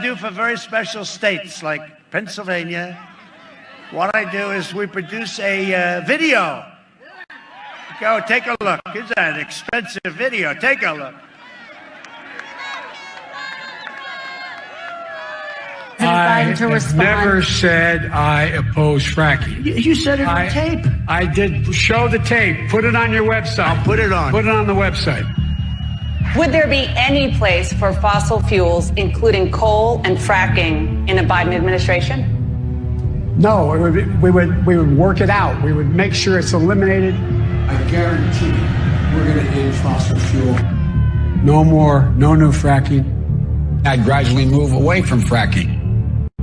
do for very special states like Pennsylvania, what I do is we produce a video. Go take a look. It's an expensive video. Take a look. I never said I oppose fracking. You said it on tape. I did. Show the tape. Put it on your website. I'll put it on. Put it on the website. Would there be any place for fossil fuels, including coal and fracking, in a Biden administration? No, we would work it out. We would make sure it's eliminated. I guarantee we're going to end fossil fuel. No more, no new fracking. I'd gradually move away from fracking.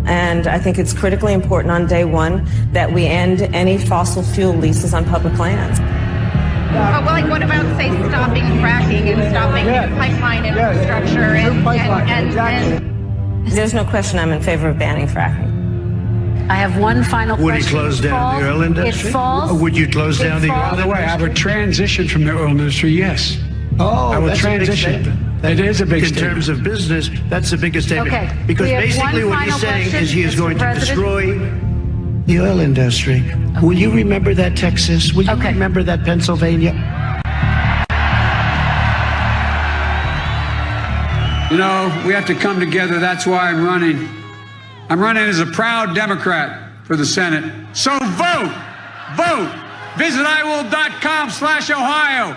And I think it's critically important on day one that we end any fossil fuel leases on public lands. Well, like, what about, say, stopping fracking and stopping pipeline infrastructure and There's no question I'm in favor of banning fracking. I have one final question. Would he close down the oil industry? It falls. Or would you close down the oil industry? By the way, I would transition from the oil industry, yes. Oh, I will that's transition. A big statement. It is a big statement. In terms of business, that's the biggest statement. Okay. Because basically what he's saying is he is going to destroy the oil industry. Okay. Will you remember that, Texas? Will you remember that, Pennsylvania? You know, we have to come together. That's why I'm running. I'm running as a proud Democrat for the Senate. So vote! Vote! Visit iwill.com/Ohio.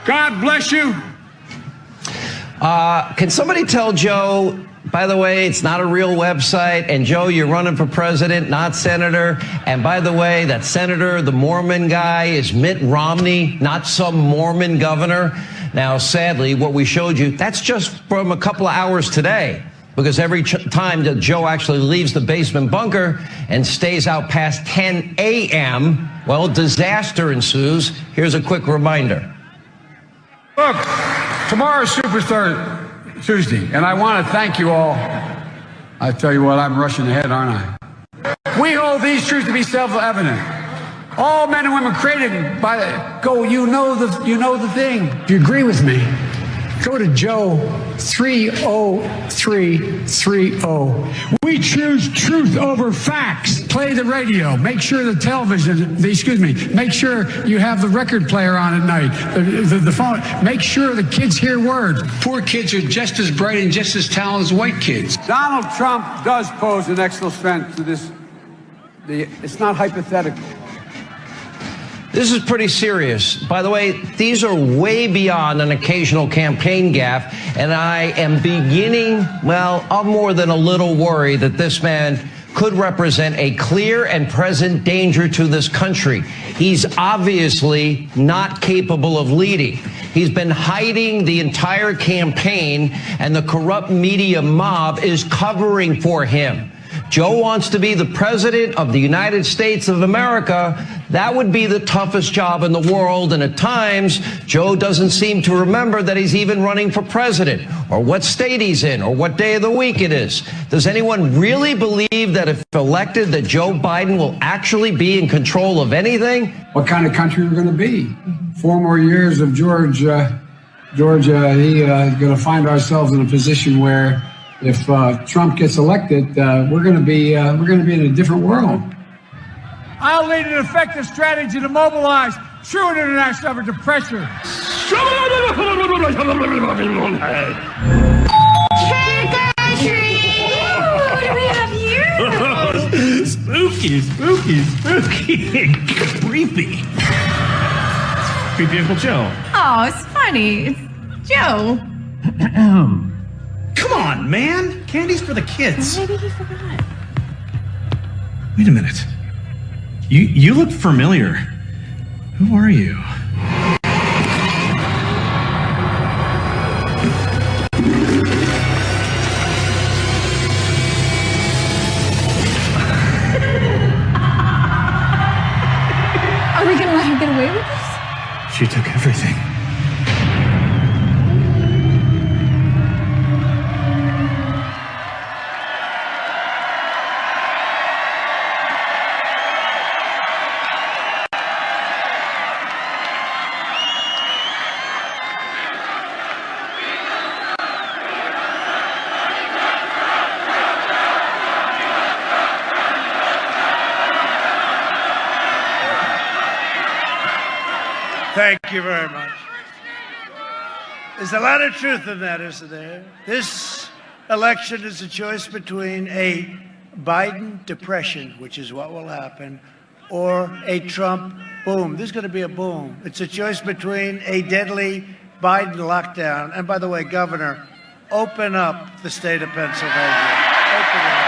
God bless you. Can somebody tell Joe, by the way, it's not a real website, and Joe, you're running for president, not senator, and by the way, that senator, the Mormon guy, is Mitt Romney, not some Mormon governor. Now, sadly, what we showed you, that's just from a couple of hours today, because every time that Joe actually leaves the basement bunker and stays out past 10 a.m., well, disaster ensues. Here's a quick reminder. Look, tomorrow's Super Tuesday, and I want to thank you all. I tell you what, I'm rushing ahead, aren't I? We hold these truths to be self-evident. All men and women created by you know the thing. If you agree with me, go to Joe 30330. We choose truth over facts. Play the radio. Make sure the television, make sure you have the record player on at night, the phone. Make sure the kids hear words. Poor kids are just as bright and just as talented as white kids. Donald Trump does pose an extra threat to this. It's not hypothetical. This is pretty serious. By the way, these are way beyond an occasional campaign gaffe, and I am beginning, well, I'm more than a little worried that this man could represent a clear and present danger to this country. He's obviously not capable of leading. He's been hiding the entire campaign, and the corrupt media mob is covering for him. Joe wants to be the president of the United States of America. That would be the toughest job in the world. And at times, Joe doesn't seem to remember that he's even running for president, or what state he's in, or what day of the week it is. Does anyone really believe that if elected, that Joe Biden will actually be in control of anything? What kind of country we're going to be? 4 more years of Georgia, going to find ourselves in a position where if Trump gets elected, we're going to be in a different world. I'll lead an effective strategy to mobilize true international effort to pressure. trick or treat! What do we have here? Spooky, creepy. Creepy Uncle Joe. Oh, it's funny. It's Joe. Come on, man. Candy's for the kids. Maybe he forgot. Wait a minute. You look familiar. Who are you? Are we gonna let him get away with this? She took everything. Thank you very much. There's a lot of truth in that, isn't there? This election is a choice between a Biden depression, which is what will happen, or a Trump boom. There's going to be a boom. It's a choice between a deadly Biden lockdown. And by the way, Governor, open up the state of Pennsylvania. Open it up.